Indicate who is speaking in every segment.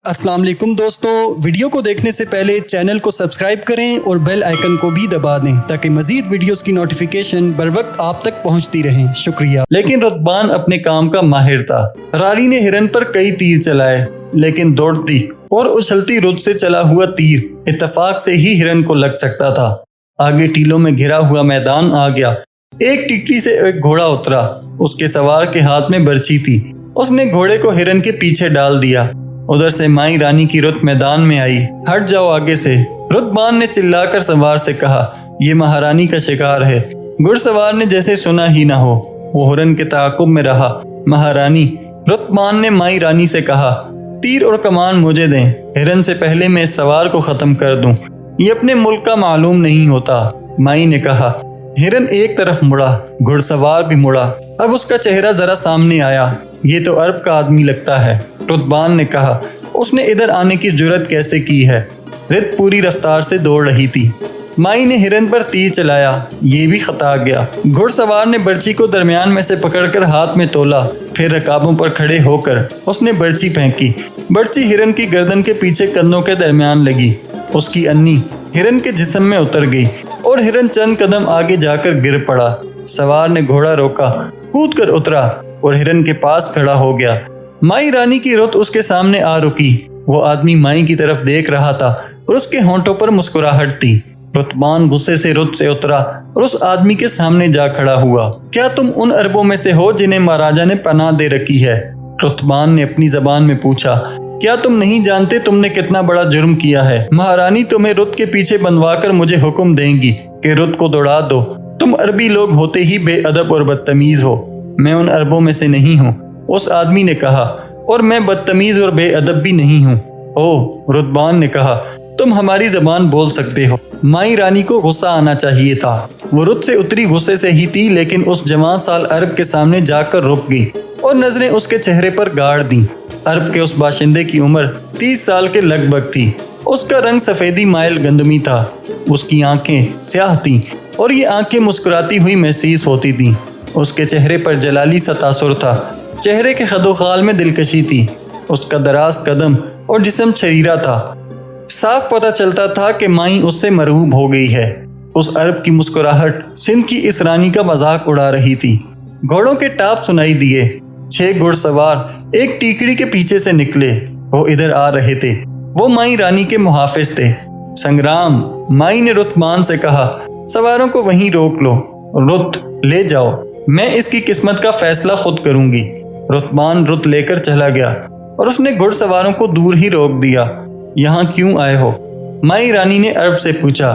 Speaker 1: अस्सलाम वालेकुम दोस्तों, वीडियो को देखने से पहले चैनल को सब्सक्राइब करें और बेल आइकन को भी दबा दें ताकि मजीद वीडियोस की नोटिफिकेशन बर वक्त आप तक पहुंचती रहें। शुक्रिया।
Speaker 2: लेकिन रुतबान अपने काम का माहिर था। रानी ने हिरन पर कई तीर चलाए, लेकिन दौड़ती और उछलती रुत से चला हुआ तीर इत्तेफाक से ही हिरन को लग सकता था। आगे टीलों में घिरा हुआ मैदान आ गया। एक टिकड़ी से एक घोड़ा उतरा। उसके सवार के हाथ में बर्छी थी। उसने घोड़े को हिरन के पीछे डाल दिया। उधर से माई रानी की रुत मैदान में आई। हट जाओ आगे से, रुतबान ने चिल्लाकर सवार से कहा। ये महारानी का शिकार है। घुड़सवार ने जैसे सुना ही ना हो, वो हिरन के ताक़ुब में रहा। महारानी, रुतबान ने माई रानी से कहा, तीर और कमान मुझे दें, हिरन से पहले मैं इस सवार को ख़त्म कर दूं। ये अपने मुल्क का मालूम नहीं होता। माई ने कहा। हिरन एक तरफ मुड़ा, घुड़सवार भी मुड़ा। अब उसका चेहरा जरा सामने आया। ये तो अरब का आदमी लगता है। रुतबान ने कहा, उसने इधर आने की जुर्रत कैसे की है? रित पूरी रफ्तार से दौड़ रही थी। माई ने हिरन पर तीर चलाया, ये भी खता गया। घुड़सवार ने बर्छी को दरमियान में से पकड़कर हाथ में तोला। फिर रकाबों पर खड़े होकर उसने बर्छी फेंकी। बर्छी हिरन की गर्दन के पीछे कंधों के दरमियान लगी। उसकी अन्नी हिरन के जिस्म में उतर गई और हिरन चंद कदम आगे जाकर गिर पड़ा। सवार ने घोड़ा रोका, कूद कर उतरा और हिरन के पास खड़ा हो गया। माई रानी की रुत उसके सामने आ रुकी। वो आदमी माई की तरफ देख रहा था और उसके होंठों पर मुस्कुराहट थी। रुतबान गुस्से से रुत से उतरा और उस आदमी के सामने जा खड़ा हुआ। क्या तुम उन अरबों में से हो जिन्हें महाराजा ने पनाह दे रखी है? रुतबान ने अपनी जबान में पूछा। क्या तुम नहीं जानते तुमने कितना बड़ा जुर्म किया है? महारानी तुम्हें रुत के पीछे बंधवाकर मुझे हुक्म देंगी कि रुत को दौड़ा दो। तुम अरबी लोग होते ही बेअदब और बदतमीज हो। मैं उन अरबों में से नहीं हूँ, उस आदमी ने कहा, और मैं बदतमीज और बेअदब भी नहीं हूँ। ओह, रुतबान ने कहा, तुम हमारी जबान बोल सकते हो। माई रानी को गुस्सा आना चाहिए था। वो रुत से उतरी गुस्से से ही थी, लेकिन उस जवान साल अरब के सामने जाकर रुक गई और नजरें उसके चेहरे पर गाड़ दी। अरब के उस बाशिंदे की उम्र 30 साल के लगभग थी। उसका रंग सफ़ेदी माइल गंदमी था। उसकी आंखें स्याह थीं और ये आंखें मुस्कुराती हुई महसूस होती थीं। उसके चेहरे पर जलाली सा तासुर था। चेहरे के खदोखाल में दिलकशी थी। उसका दराज कदम और जिस्म शरीरा था। साफ पता चलता था कि माई उससे मरहूब हो गई है। उस अरब की मुस्कुराहट सिंध की इस रानी का मजाक उड़ा रही थी। घोड़ों के टाप सुनाई दिए। 6 घुड़सवार एक टीकड़ी के पीछे से निकले। वो इधर आ रहे थे। वो माई रानी के मुहाफिज थे। संग्राम, माई ने रुतबान से कहा, सवारों को वहीं रोक लो। रुत ले जाओ, मैं इसकी किस्मत का फैसला खुद करूंगी। रुतबान रुत लेकर चला गया और उसने घुड़सवारों को दूर ही रोक दिया। यहाँ क्यों आए हो? माई रानी ने अरब से पूछा।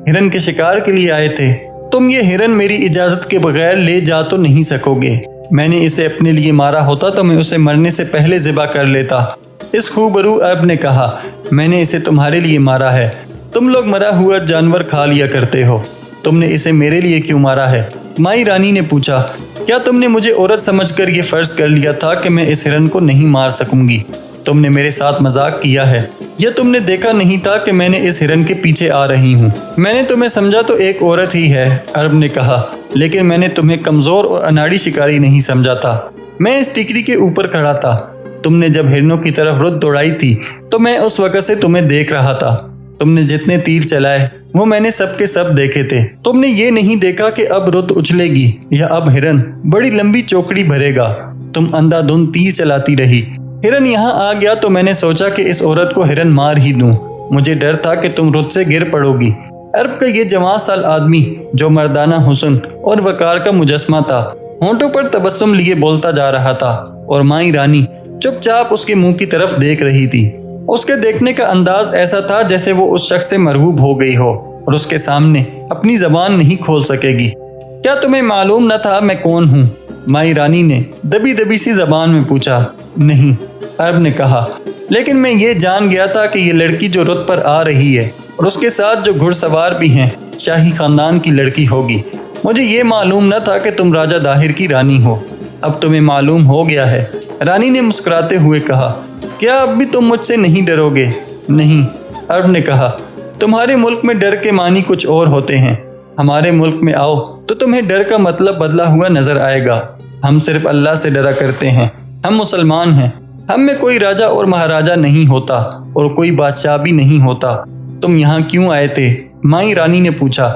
Speaker 2: हिरन के शिकार के लिए आए थे। तुम ये हिरन मेरी इजाजत के बगैर ले जा तो नहीं सकोगे। मैंने इसे अपने लिए मारा होता तो मैं उसे मरने से पहले ज़िबा कर लेता। इस खूबरू अरब ने कहा, मैंने इसे तुम्हारे लिए मारा है। तुम लोग मरा हुआ जानवर खा लिया करते हो। तुमने इसे मेरे लिए क्यों मारा है? माई रानी ने पूछा। क्या तुमने मुझे औरत समझकर ये फर्ज कर लिया था कि मैं इस हिरन को नहीं मार सकूंगी? तुमने मेरे साथ मजाक किया है, या तुमने देखा नहीं था कि मैंने इस हिरन के पीछे आ रही हूँ? मैंने तुम्हें समझा तो एक औरत ही है, अरब ने कहा, लेकिन मैंने तुम्हें कमज़ोर और अनाड़ी शिकारी नहीं समझा था। मैं इस टिकरी के ऊपर खड़ा था। तुमने जब हिरनों की तरफ रुत दौड़ाई थी तो मैं उस वक़्त से तुम्हें देख रहा था। तुमने जितने तीर चलाए वो मैंने सब के सब देखे थे। तुमने ये नहीं देखा कि अब रुत उछलेगी या अब हिरन बड़ी लंबी चौकड़ी भरेगा। तुम अंधाधुंध तीर चलाती रही। हिरन यहाँ आ गया तो मैंने सोचा कि इस औरत को हिरन मार ही दूं। मुझे डर था कि तुम रुत से गिर पड़ोगी। अरब का ये जवान साल आदमी जो मर्दाना हुस्न और वकार का मुजस्मा था, होंठों पर तबस्सुम लिए बोलता जा रहा था और माई रानी चुपचाप उसके मुंह की तरफ देख रही थी। उसके देखने का अंदाज ऐसा था जैसे वो उस शख्स से मरहूब हो गई हो और उसके सामने अपनी जबान नहीं खोल सकेगी। क्या तुम्हें मालूम न था मैं कौन हूँ? माई रानी ने दबी दबी सी जबान में पूछा। नहीं, अरब ने कहा, लेकिन मैं ये जान गया था कि ये लड़की जो रुत पर आ रही है और उसके साथ जो घुड़सवार भी हैं शाही खानदान की लड़की होगी। मुझे ये मालूम न था कि तुम राजा दाहिर की रानी हो। अब तुम्हें मालूम हो गया है। रानी ने मुस्कुराते हुए कहा। क्या अब भी तुम मुझसे नहीं डरोगे? नहीं, अरब ने कहा, तुम्हारे मुल्क में डर के मानी कुछ और होते हैं। हमारे मुल्क में आओ तो तुम्हें डर का मतलब बदला हुआ नजर आएगा। हम सिर्फ अल्लाह से डरा करते हैं। हम मुसलमान हैं। ہم میں کوئی راجا اور مہاراجا نہیں ہوتا اور کوئی بادشاہ بھی نہیں ہوتا۔ تم یہاں کیوں آئے تھے؟ مائی رانی نے پوچھا۔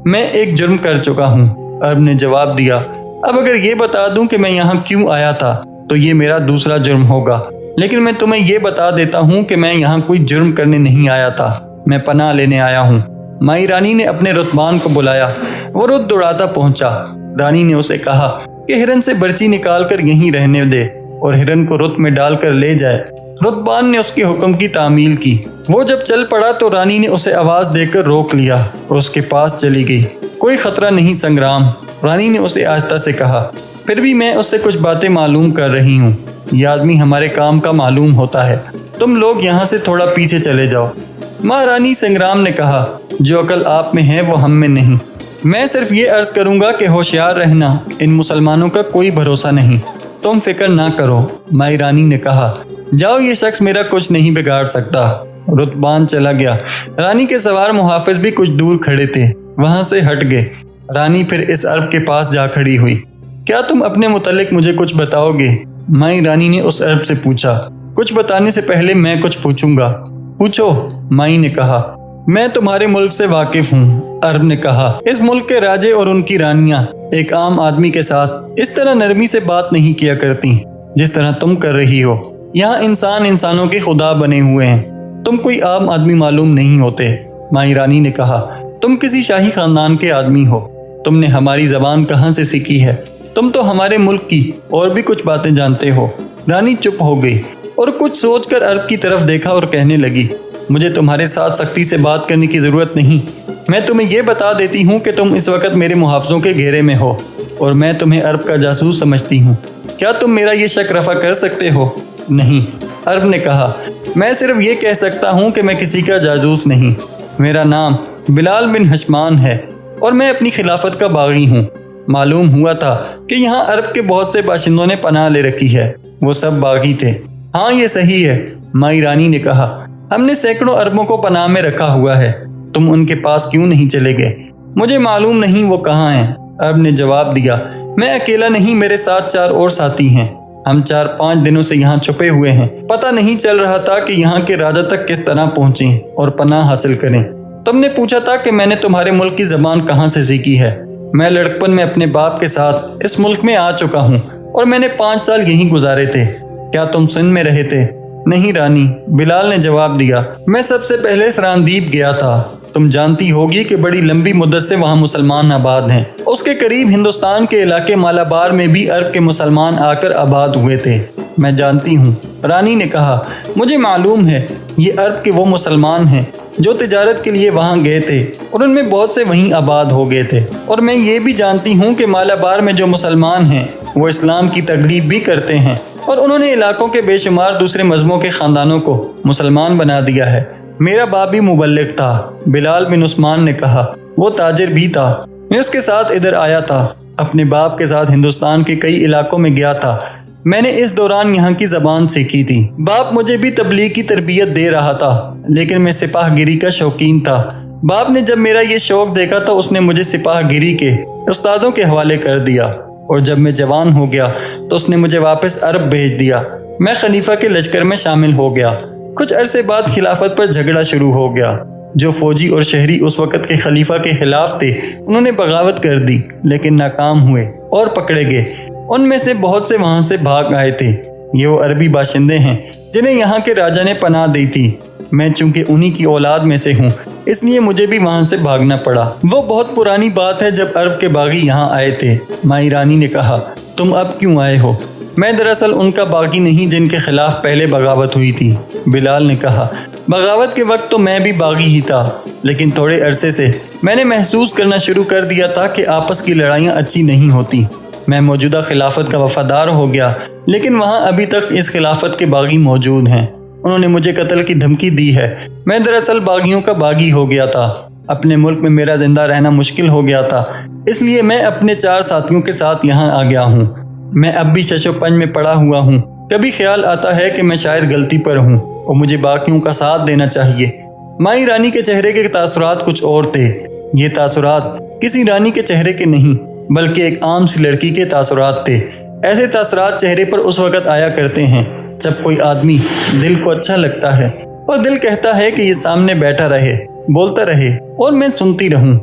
Speaker 2: میں ایک جرم کر چکا ہوں، عرب نے جواب دیا۔ اب اگر یہ بتا دوں کہ میں یہاں کیوں آیا تھا تو یہ میرا دوسرا جرم ہوگا، لیکن میں تمہیں یہ بتا دیتا ہوں کہ میں یہاں کوئی جرم کرنے نہیں آیا تھا، میں پناہ لینے آیا ہوں۔ مائی رانی نے اپنے رتبان کو بلایا، وہ رت دوڑاتا پہنچا۔ رانی نے اسے کہا کہ ہرن سے برچی نکال کر یہیں رہنے دے اور ہرن کو رت میں ڈال کر لے جائے۔ رتبان نے اس کے حکم کی تعمیل کی۔ وہ جب چل پڑا تو رانی نے اسے آواز دے کر روک لیا اور اس کے پاس چلی گئی۔ کوئی خطرہ نہیں سنگرام، رانی نے اسے آہستہ سے کہا، پھر بھی میں اس سے کچھ باتیں معلوم کر رہی ہوں۔ یہ آدمی ہمارے کام کا معلوم ہوتا ہے، تم لوگ یہاں سے تھوڑا پیچھے چلے جاؤ۔ مہارانی سنگرام نے کہا، جو عقل آپ میں ہے وہ ہم میں نہیں۔ میں صرف یہ عرض کروں گا کہ ہوشیار رہنا، ان مسلمانوں کا کوئی بھروسہ نہیں۔ تم فکر نہ کرو، مائی رانی نے کہا، جاؤ، یہ شخص میرا کچھ نہیں بگاڑ سکتا۔ رتبان چلا گیا۔ رانی کے سوار محافظ بھی کچھ دور کھڑے تھے، وہاں سے ہٹ گئے۔ رانی پھر اس عرب کے پاس جا کھڑی ہوئی۔ کیا تم اپنے متعلق مجھے کچھ بتاؤ گے؟ مائی رانی نے اس عرب سے پوچھا۔ کچھ بتانے سے پہلے میں کچھ پوچھوں گا۔ پوچھو، مائی نے کہا۔ میں تمہارے ملک سے واقف ہوں، عرب نے کہا۔ اس ملک کے راجے اور ان کی رانیاں ایک عام آدمی کے ساتھ اس طرح نرمی سے بات نہیں کیا کرتی جس طرح تم کر رہی ہو۔ یہاں انسان انسانوں کے خدا بنے ہوئے ہیں، تم کوئی عام آدمی معلوم نہیں ہوتے۔ مائی رانی نے کہا، تم کسی شاہی خاندان کے آدمی ہو، تم نے ہماری زبان کہاں سے سیکھی ہے؟ تم تو ہمارے ملک کی اور بھی کچھ باتیں جانتے ہو۔ رانی چپ ہو گئی اور کچھ سوچ کر عرب کی طرف دیکھا اور کہنے لگی، مجھے تمہارے ساتھ سختی سے بات کرنے کی ضرورت نہیں۔ میں تمہیں یہ بتا دیتی ہوں کہ تم اس وقت میرے محافظوں کے گھیرے میں ہو اور میں تمہیں عرب کا جاسوس سمجھتی ہوں۔ کیا تم میرا یہ شک رفع کر سکتے ہو؟ نہیں، عرب نے کہا، میں صرف یہ کہہ سکتا ہوں کہ میں کسی کا جاسوس نہیں۔ میرا نام بلال بن حشمان ہے اور میں اپنی خلافت کا باغی ہوں۔ معلوم ہوا تھا کہ یہاں عرب کے بہت سے باشندوں نے پناہ لے رکھی ہے، وہ سب باغی تھے۔ ہاں، یہ صحیح ہے، مائی رانی نے کہا، ہم نے سینکڑوں عربوں کو پناہ میں رکھا ہوا ہے، تم ان کے پاس کیوں نہیں چلے گئے؟ مجھے معلوم نہیں وہ کہاں ہیں، عرب نے جواب دیا۔ میں اکیلا نہیں، میرے ساتھ 4 اور ساتھی ہیں، ہم 4-5 دنوں سے یہاں چھپے ہوئے ہیں۔ پتہ نہیں چل رہا تھا کہ یہاں کے راجا تک کس طرح پہنچیں اور پناہ حاصل کریں۔ تم نے پوچھا تھا کہ میں نے تمہارے ملک کی زبان کہاں سے سیکھی ہے۔ میں لڑکپن میں اپنے باپ کے ساتھ اس ملک میں آ چکا ہوں اور میں نے 5 سال یہیں گزارے تھے۔ کیا تم سندھ میں رہے تھے؟ نہیں رانی، بلال نے جواب دیا، میں سب سے پہلے سراندیپ گیا تھا۔ تم جانتی ہوگی کہ بڑی لمبی مدت سے وہاں مسلمان آباد ہیں۔ اس کے قریب ہندوستان کے علاقے مالابار میں بھی عرب کے مسلمان آ کر آباد ہوئے تھے۔ میں جانتی ہوں، رانی نے کہا، مجھے معلوم ہے یہ عرب کے وہ مسلمان ہیں جو تجارت کے لیے وہاں گئے تھے اور ان میں بہت سے وہیں آباد ہو گئے تھے۔ اور میں یہ بھی جانتی ہوں کہ مالابار میں جو مسلمان ہیں وہ اسلام کی تقلیب بھی کرتے ہیں اور انہوں نے علاقوں کے بے شمار دوسرے مذہبوں کے خاندانوں کو مسلمان بنا دیا ہے۔ میرا باپ بھی مبلغ تھا، بلال بن عثمان نے کہا، وہ تاجر بھی تھا۔ میں اس کے ساتھ ادھر آیا تھا، اپنے باپ کے ساتھ ہندوستان کے کئی علاقوں میں گیا تھا۔ میں نے اس دوران یہاں کی زبان سیکھی تھی۔ باپ مجھے بھی تبلیغ کی تربیت دے رہا تھا، لیکن میں سپاہ گیری کا شوقین تھا۔ باپ نے جب میرا یہ شوق دیکھا تو اس نے مجھے سپاہ گیری کے استادوں کے حوالے کر دیا، اور جب میں جوان ہو گیا تو اس نے مجھے واپس عرب بھیج دیا۔ میں خلیفہ کے لشکر میں شامل ہو گیا۔ کچھ عرصے بعد خلافت پر جھگڑا شروع ہو گیا۔ جو فوجی اور شہری اس وقت کے خلیفہ کے خلاف تھے انہوں نے بغاوت کر دی، لیکن ناکام ہوئے اور پکڑے گئے۔ ان میں سے بہت سے وہاں سے بھاگ آئے تھے۔ یہ وہ عربی باشندے ہیں جنہیں یہاں کے راجا نے پناہ دی تھی۔ میں چونکہ انہی کی اولاد میں سے ہوں، اس لیے مجھے بھی وہاں سے بھاگنا پڑا۔ وہ بہت پرانی بات ہے جب عرب کے باغی یہاں آئے تھے، مائی رانی نے کہا۔ تم اب کیوں آئے ہو؟ میں دراصل ان کا باغی نہیں جن کے خلاف پہلے بغاوت ہوئی تھی، بلال نے کہا۔ بغاوت کے وقت تو میں بھی باغی ہی تھا، لیکن تھوڑے عرصے سے میں نے محسوس کرنا شروع کر دیا تھا کہ آپس کی لڑائیاں اچھی نہیں ہوتی۔ میں موجودہ خلافت کا وفادار ہو گیا، لیکن وہاں ابھی تک اس خلافت کے باغی موجود ہیں۔ انہوں نے مجھے قتل کی دھمکی دی ہے۔ میں دراصل باغیوں کا باغی ہو گیا تھا۔ اپنے ملک میں میرا زندہ رہنا مشکل ہو گیا تھا، اس لیے میں اپنے 4 ساتھیوں کے ساتھ یہاں آ گیا ہوں۔ میں اب بھی شش و پنج میں پڑا ہوا ہوں۔ کبھی خیال آتا ہے کہ میں شاید غلطی پر ہوں اور مجھے باقیوں کا ساتھ دینا چاہیے۔ مائی رانی کے چہرے کے تاثرات کچھ اور تھے۔ یہ تاثرات کسی رانی کے چہرے کے نہیں بلکہ ایک عام سی لڑکی کے تاثرات تھے۔ ایسے تاثرات چہرے پر اس وقت آیا کرتے ہیں جب کوئی آدمی دل کو اچھا لگتا ہے اور دل کہتا ہے کہ یہ سامنے بیٹھا رہے، بولتا رہے اور میں سنتی رہوں،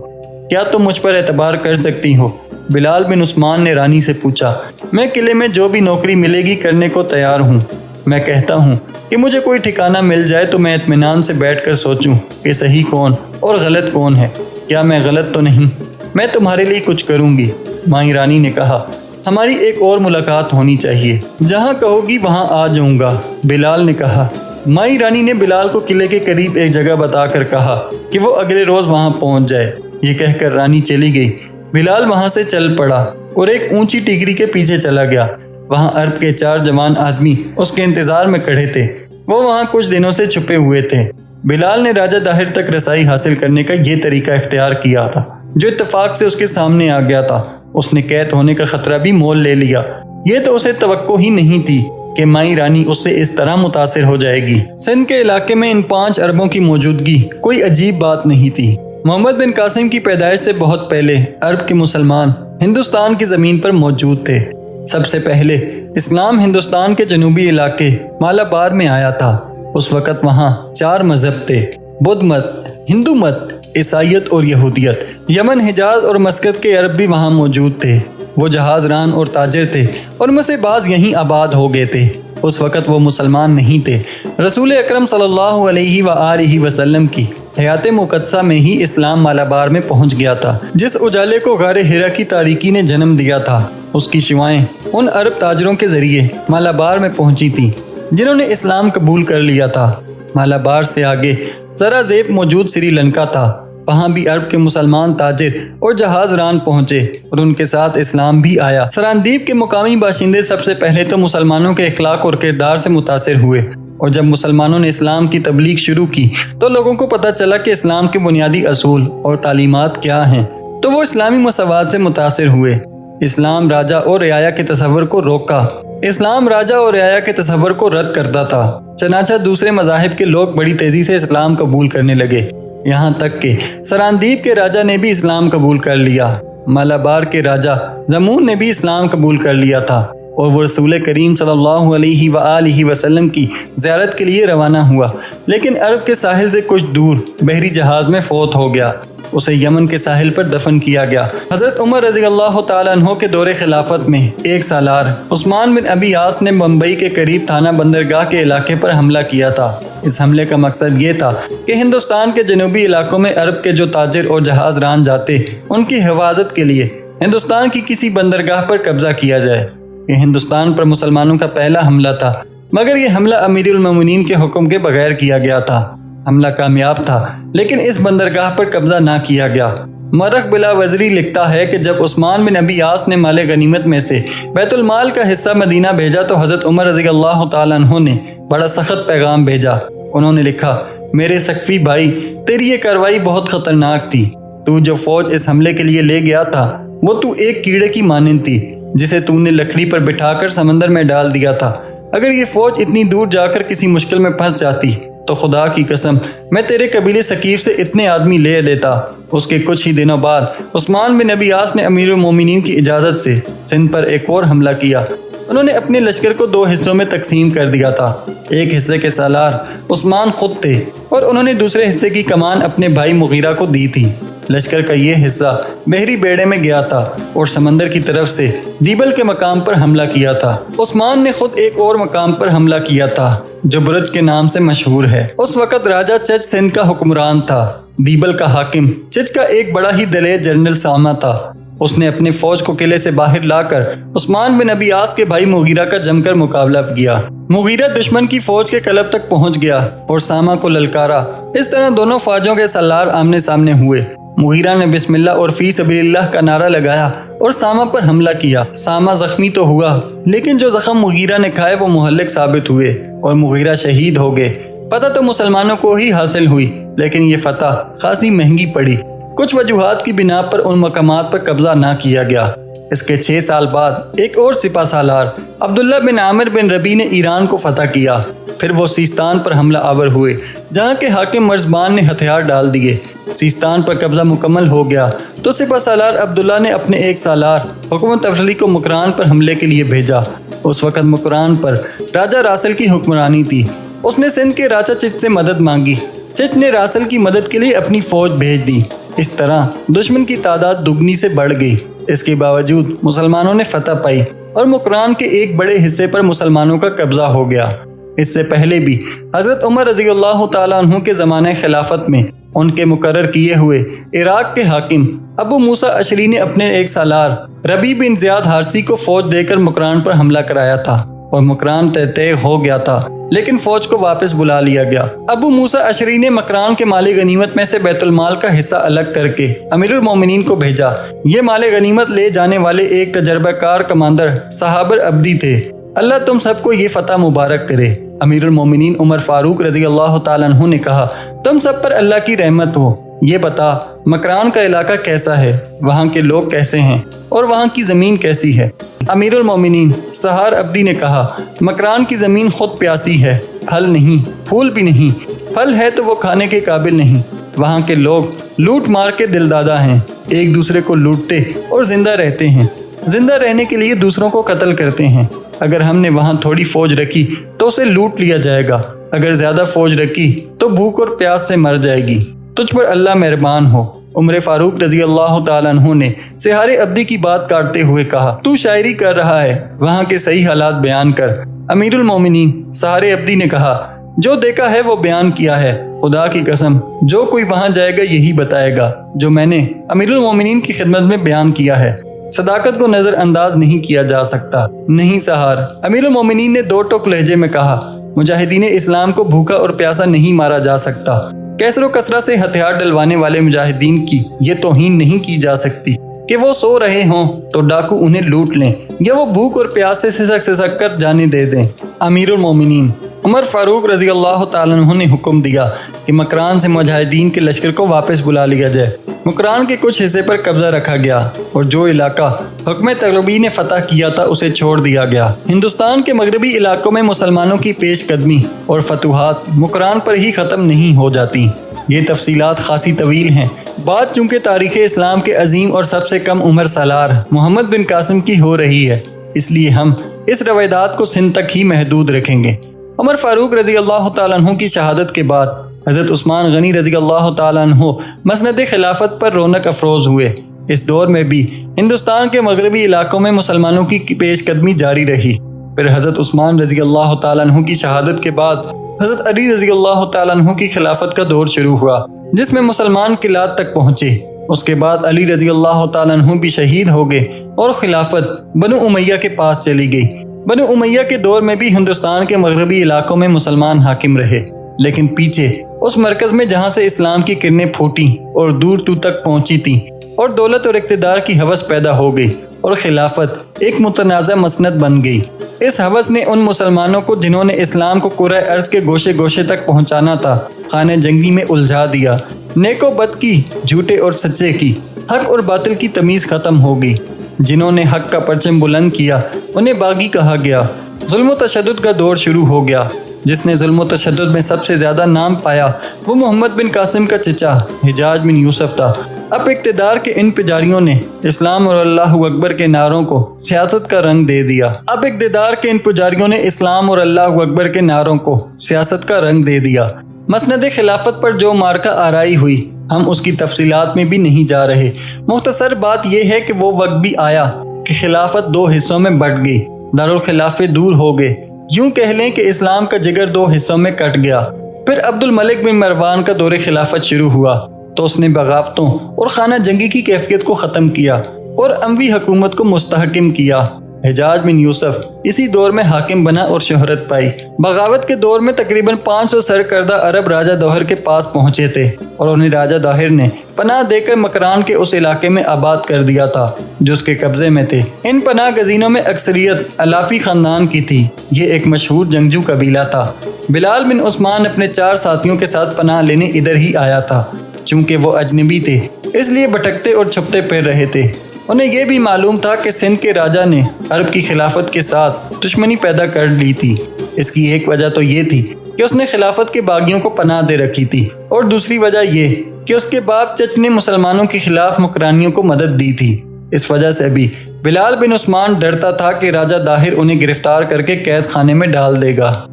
Speaker 2: کیا تم مجھ پر اعتبار کر سکتی ہو؟ بلال بن عثمان نے رانی سے پوچھا۔ میں قلعے میں جو بھی نوکری ملے گی کرنے کو تیار ہوں۔ میں کہتا ہوں کہ مجھے کوئی ٹھکانہ مل جائے تو میں اطمینان سے بیٹھ کر سوچوں کہ صحیح کون اور غلط کون ہے، کیا میں غلط تو نہیں؟ میں تمہارے لیے کچھ کروں گی۔ مائی رانی نے کہا، ہماری ایک اور ملاقات ہونی چاہیے، جہاں کہو گی وہاں آ جاؤں گا۔ بلال نے کہا۔ مائی رانی نے بلال کو قلعے کے قریب ایک جگہ بتا کر کہا کہ وہ اگلے روز وہاں پہنچ جائے۔ یہ کہہ کر رانی چلی گئی۔ بلال وہاں سے چل پڑا اور ایک اونچی ٹیکری کے پیچھے چلا گیا۔ وہاں عرب کے 4 جوان آدمی اس کے انتظار میں کھڑے تھے۔ وہ وہاں کچھ دنوں سے چھپے ہوئے تھے۔ بلال نے راجہ داہر تک رسائی حاصل کرنے کا یہ طریقہ اختیار کیا تھا جو اتفاق سے اس کے سامنے آ گیا تھا۔ اس نے قید ہونے کا خطرہ بھی مول لے لیا۔ یہ تو اسے توقع ہی نہیں تھی کہ مائی رانی اس سے اس طرح متاثر ہو جائے گی۔ سندھ کے علاقے میں ان 5 عربوں کی موجودگی کوئی عجیب بات نہیں تھی۔ محمد بن قاسم کی پیدائش سے بہت پہلے عرب کے مسلمان ہندوستان کی زمین پر موجود تھے۔ سب سے پہلے اسلام ہندوستان کے جنوبی علاقے مالابار میں آیا تھا۔ اس وقت وہاں 4 مذہب تھے، بدھ مت، ہندو مت، عیسائیت اور یہودیت۔ یمن، حجاز اور مسقط کے عرب بھی وہاں موجود تھے۔ وہ جہاز ران اور تاجر تھے اور ان میں سے بعض یہیں آباد ہو گئے تھے۔ اس وقت وہ مسلمان نہیں تھے۔ رسول اکرم صلی اللہ علیہ وآلہ وسلم کی حیات مقدسہ میں ہی اسلام مالابار میں پہنچ گیا تھا، جس اجالے کو غار ہرا کی تاریکی نے جنم دیا تھا۔ اس کی شعائیں ان عرب تاجروں کے ذریعے مالابار میں پہنچی تھیں جنہوں نے اسلام قبول کر لیا تھا۔ مالابار سے آگے ذرا زیب موجود سری لنکا تھا۔ وہاں بھی عرب کے مسلمان تاجر اور جہاز ران پہنچے اور ان کے ساتھ اسلام بھی آیا۔ سراندیپ کے مقامی باشندے سب سے پہلے تو مسلمانوں کے اخلاق اور کردار سے متاثر ہوئے، اور جب مسلمانوں نے اسلام کی تبلیغ شروع کی تو لوگوں کو پتہ چلا کہ اسلام کے بنیادی اصول اور تعلیمات کیا ہیں، تو وہ اسلامی مساوات سے متاثر ہوئے۔ اسلام راجہ اور رعایا کے تصور کو روکا۔ اسلام راجہ اور رعایا کے تصور کو رد کرتا تھا۔ چنانچہ دوسرے مذاہب کے لوگ بڑی تیزی سے اسلام قبول کرنے لگے، یہاں تک کہ سراندیپ کے راجہ نے بھی اسلام قبول کر لیا۔ مالابار کے راجہ زمون نے بھی اسلام قبول کر لیا تھا اور وہ رسول کریم صلی اللہ علیہ وآلہ وسلم کی زیارت کے لیے روانہ ہوا، لیکن عرب کے ساحل سے کچھ دور بحری جہاز میں فوت ہو گیا۔ اسے یمن کے ساحل پر دفن کیا گیا۔ حضرت عمر رضی اللہ تعالیٰ عنہ کے دور خلافت میں 1 سالار عثمان بن ابی عاص نے بمبئی کے قریب تھانہ بندرگاہ کے علاقے پر حملہ کیا تھا۔ اس حملے کا مقصد یہ تھا کہ ہندوستان کے جنوبی علاقوں میں عرب کے جو تاجر اور جہاز ران جاتے ان کی حفاظت کے لیے ہندوستان کی کسی بندرگاہ پر قبضہ کیا جائے۔ یہ ہندوستان پر مسلمانوں کا پہلا حملہ تھا، مگر یہ حملہ امیر المومنین کے حکم کے بغیر کیا گیا تھا۔ حملہ کامیاب تھا لیکن اس بندرگاہ پر قبضہ نہ کیا گیا۔ مورخ بلاوزری لکھتا ہے کہ جب عثمان بن ابی عاص نے مال غنیمت میں سے بیت المال کا حصہ مدینہ بھیجا تو حضرت عمر رضی اللہ تعالیٰ عنہ نے بڑا سخت پیغام بھیجا۔ انہوں نے لکھا، میرے سقفی بھائی، تیری یہ کارروائی بہت خطرناک تھی۔ تو جو فوج اس حملے کے لیے لے گیا تھا وہ تو ایک کیڑے کی مانند تھی جسے تو نے لکڑی پر بٹھا کر سمندر میں ڈال دیا تھا۔ اگر یہ فوج اتنی دور جا کر کسی مشکل میں پھنس جاتی تو خدا کی قسم میں تیرے قبیلے ثقیف سے اتنے آدمی لے لیتا۔ اس کے کچھ ہی دنوں بعد عثمان بن ابی عاص نے امیر المومنین کی اجازت سے سندھ پر ایک اور حملہ کیا۔ انہوں نے اپنے لشکر کو 2 حصوں میں تقسیم کر دیا تھا۔ ایک حصے کے سالار عثمان خود تھے اور انہوں نے دوسرے حصے کی کمان اپنے بھائی مغیرہ کو دی تھی۔ لشکر کا یہ حصہ بحری بیڑے میں گیا تھا اور سمندر کی طرف سے دیبل کے مقام پر حملہ کیا تھا۔ عثمان نے خود ایک اور مقام پر حملہ کیا تھا جو برج کے نام سے مشہور ہے۔ اس وقت راجہ چچ سندھ کا حکمران تھا۔ دیبل کا حاکم چچ کا ایک بڑا ہی دلیر جنرل سامہ تھا۔ اس نے اپنی فوج کو قلعے سے باہر لا کر عثمان بن ابی عاص کے بھائی مغیرہ کا جم کر مقابلہ کیا۔ مغیرہ دشمن کی فوج کے قلب تک پہنچ گیا اور سامہ کو للکارا۔ اس طرح دونوں فوجوں کے سالار آمنے سامنے ہوئے۔ مغیرہ نے بسم اللہ اور فی سبیل اللہ کا نعرہ لگایا اور سامہ پر حملہ کیا۔ سامہ زخمی تو ہوا لیکن جو زخم مغیرہ نے کھائے وہ مہلک ثابت ہوئے اور مغیرہ شہید ہو گئے۔ فتح تو مسلمانوں کو ہی حاصل ہوئی لیکن یہ فتح خاصی مہنگی پڑی۔ کچھ وجوہات کی بنا پر ان مقامات پر قبضہ نہ کیا گیا۔ اس کے 6 سال بعد ایک اور سپہ سالار عبداللہ بن عامر بن ربیع نے ایران کو فتح کیا۔ پھر وہ سیستان پر حملہ آور ہوئے جہاں کے حاکم مرزبان نے ہتھیار ڈال دیے۔ سیستان پر قبضہ مکمل ہو گیا تو سپہ سالار عبداللہ نے اپنے ایک سالار حکمت افضلی کو مکران پر حملے کے لیے بھیجا۔ उस वक्त मुकरान पर राजा रासल की हुक्मरानी थी। उसने सिंध के राजा चित से मदद मांगी। चित ने रासल की मदद के लिए अपनी फौज भेज दी। इस तरह दुश्मन की तादाद दुगनी से बढ़ गई। इसके बावजूद मुसलमानों ने फतह पाई और मुकरान के एक बड़े हिस्से पर मुसलमानों का कब्जा हो गया। इससे पहले भी हज़रत उमर रज़ियल्लाहु ताला अन्हु के ज़माने खिलाफत में उनके मुकर्रर किए हुए इराक के हाकिम अबू मूसा अशरी ने अपने एक सालार रबी बिन ज़ियाद हारसी को फौज देकर मुकरान पर हमला कराया था और मुकरान तय हो गया था, लेकिन फौज को वापस बुला लिया गया। अबू मूसा अशरी ने मकरान के माले गनीमत में से बैतुल माल का हिस्सा अलग करके अमीरुल मोमिनीन को भेजा। ये माले गनीमत ले जाने वाले एक तजर्बाकार कमांडर सहाबर अब्दी थे। अल्लाह तुम सबको ये फतह मुबारक करे। अमीरुल मोमिनीन उमर फारूक रज़ियल्लाहु ताला अन्हु ने कहा, तुम सब पर अल्लाह की रहमत हो। ये बता मकरान का इलाका कैसा है, वहाँ के लोग कैसे हैं और वहाँ की ज़मीन कैसी है। अमीरुल मोमिनीन सहार अब्दी ने कहा, मकरान की ज़मीन खुद प्यासी है, फल नहीं, फूल भी नहीं, फल है तो वो खाने के काबिल नहीं। वहाँ के लोग लूट मार के दिलदादा हैं, एक दूसरे को लूटते और जिंदा रहते हैं, जिंदा रहने के लिए दूसरों को कत्ल करते हैं। अगर हमने वहाँ थोड़ी फौज रखी तो उसे लूट लिया जाएगा, अगर ज्यादा फौज रखी तो भूख और प्यास से मर जाएगी। तुझ पर अल्लाह मेहरबान हो। उमर फारूक रज़ियल्लाहु ताला अन्हु ने सहारे अब्दी की बात काटते हुए कहा, तू शायरी कर रहा है, वहाँ के सही हालात बयान कर। अमीरुल मोमिनीन सहारे अब्दी ने कहा, जो देखा है वो बयान किया है। खुदा की कसम जो कोई वहाँ जाएगा यही बताएगा जो मैंने अमीरुल मोमिनीन की खिदमत में बयान किया है। सदाकत को नज़रअंदाज नहीं किया जा सकता। नहीं सहार, अमीरुल मोमिनीन ने दो टोक लहजे में कहा, मुजाहिदीन इस्लाम को भूखा और प्यासा नहीं मारा जा सकता। कैसरो कसरा से हथियार डलवाने वाले मुजाहिदीन की ये तौहीन नहीं की जा सकती कि वो सो रहे हों तो डाकू उन्हें लूट लें या वो भूख और प्यास से सिसक कर जाने दे दें। अमीरुल मोमिनीन उमर फारूक रज़ियल्लाहु ताला अन्हु ने हुक्म दिया कि मकरान से मुजाहिदीन के लश्कर को वापस बुला लिया जाए। मुकरान के कुछ हिस्से पर कब्जा रखा गया और जो इलाका हुक्म तगलबी ने फतह किया था उसे छोड़ दिया गया। हिंदुस्तान के मगरबी इलाकों में मुसलमानों की पेशकदमी और फतूहात मुकरान पर ही ख़त्म नहीं हो जाती। ये तफसीलात खासी तवील हैं। बात चूँकि तारीख़ इस्लाम के अजीम और सबसे कम उम्र सालार मोहम्मद बिन कासिम की हो रही है, इसलिए हम इस रवायदात को सिंध तक ही महदूद रखेंगे। उमर फारूक रज़ियल्लाहु ताला अन्हु की शहादत के बाद हज़रत उस्मान गनी रज़ियल्लाहु ताला अन्हु मसनद खिलाफत पर रौनक अफरोज़ हुए। इस दौर में भी हिंदुस्तान के मगरबी इलाकों में मुसलमानों की पेशकदमी जारी रही। फिर हज़रत उस्मान रज़ियल्लाहु ताला अन्हु की शहादत के बाद हज़रत अली रज़ियल्लाहु ताला अन्हु की खिलाफत का दौर शुरू हुआ, जिसमें मुसलमान किलात तक पहुँचे। उसके बाद अली रज़ियल्लाहु ताला अन्हु भी शहीद हो गए और खिलाफत बनु उमैया के पास चली गई। बनु उमैया के दौर में भी हिंदुस्तान के मगरबी इलाकों में मुसलमान हाकिम रहे, लेकिन पीछे उस मरकज़ में जहाँ से इस्लाम की किरणें फूटी और दूर दूर तक पहुँची थी और दौलत और इक़्तिदार की हवस पैदा हो गई और खिलाफत एक मुतनाज़ा मसनद बन गई। इस हवस ने उन मुसलमानों को जिन्होंने इस्लाम को कुराए अर्ज़ के गोशे गोशे तक पहुँचाना था खाने जंगी में उलझा दिया। नेको बद की, झूठे और सच्चे की, हक और बातिल की तमीज़ ख़त्म हो गई। जिन्होंने हक का परचम बुलंद किया उन्हें बागी कहा गया। जुल्म तशद्दुद का दौर शुरू हो गया। जिसने जुल्म तशद्दुद में सबसे ज़्यादा नाम पाया वो मोहम्मद बिन कासिम का चचा हिजाज बिन यूसुफ था। अब इक़्तिदार के इन पुजारियों ने इस्लाम और अल्लाहु अकबर के नारों को सियासत का रंग दे दिया। अब इक़्तिदार के इन पुजारियों ने इस्लाम और अल्लाहु अकबर के नारों को सियासत का रंग दे दिया। मसनद खिलाफत पर जो मार्का आराई हुई हम उसकी तफसीलात में भी नहीं जा रहे। मुख्तसर बात यह है कि वो वक्त भी आया कि खिलाफत दो हिस्सों में बट गई, दारुल खिलाफे दूर हो गए। यूं कह लें कि इस्लाम का जिगर दो हिस्सों में कट गया। फिर अब्दुल मलिक बिन मरवान का दौरे खिलाफत शुरू हुआ तो उसने बगावतों और खाना जंगी की कैफियत को ख़त्म किया और अमवी हुकूमत को मुस्तहकिम किया। हिजाज बिन यूसुफ इसी दौर में हाकिम बना और शोहरत पाई। बगावत के दौर में तकरीबन 500 सरकर्दा अरब राजा दोहर के पास पहुंचे थे और उन्हें राजा दोहर ने पनाह देकर मकरान के उस इलाके में आबाद कर दिया था जो उसके कब्जे में थे। इन पनाह गजीनों में अक्सरियत अलाफी खानदान की थी। ये एक मशहूर जंगजू कबीला था। बिलाल बिन उस्मान अपने 4 साथियों के साथ पनाह लेने इधर ही आया था। चूँकि वो अजनबी थे इसलिए भटकते और छुपते फिर रहे थे। उन्हें यह भी मालूम था कि सिंध के राजा ने अरब की खिलाफत के साथ दुश्मनी पैदा कर ली थी। इसकी एक वजह तो ये थी कि उसने खिलाफत के बागियों को पनाह दे रखी थी और दूसरी वजह ये कि उसके बाप चच ने मुसलमानों के खिलाफ मुकरानियों को मदद दी थी। इस वजह से भी بلال بن عثمان ڈرتا تھا کہ راجہ داہر انہیں گرفتار کر کے قید خانے میں ڈال دے گا۔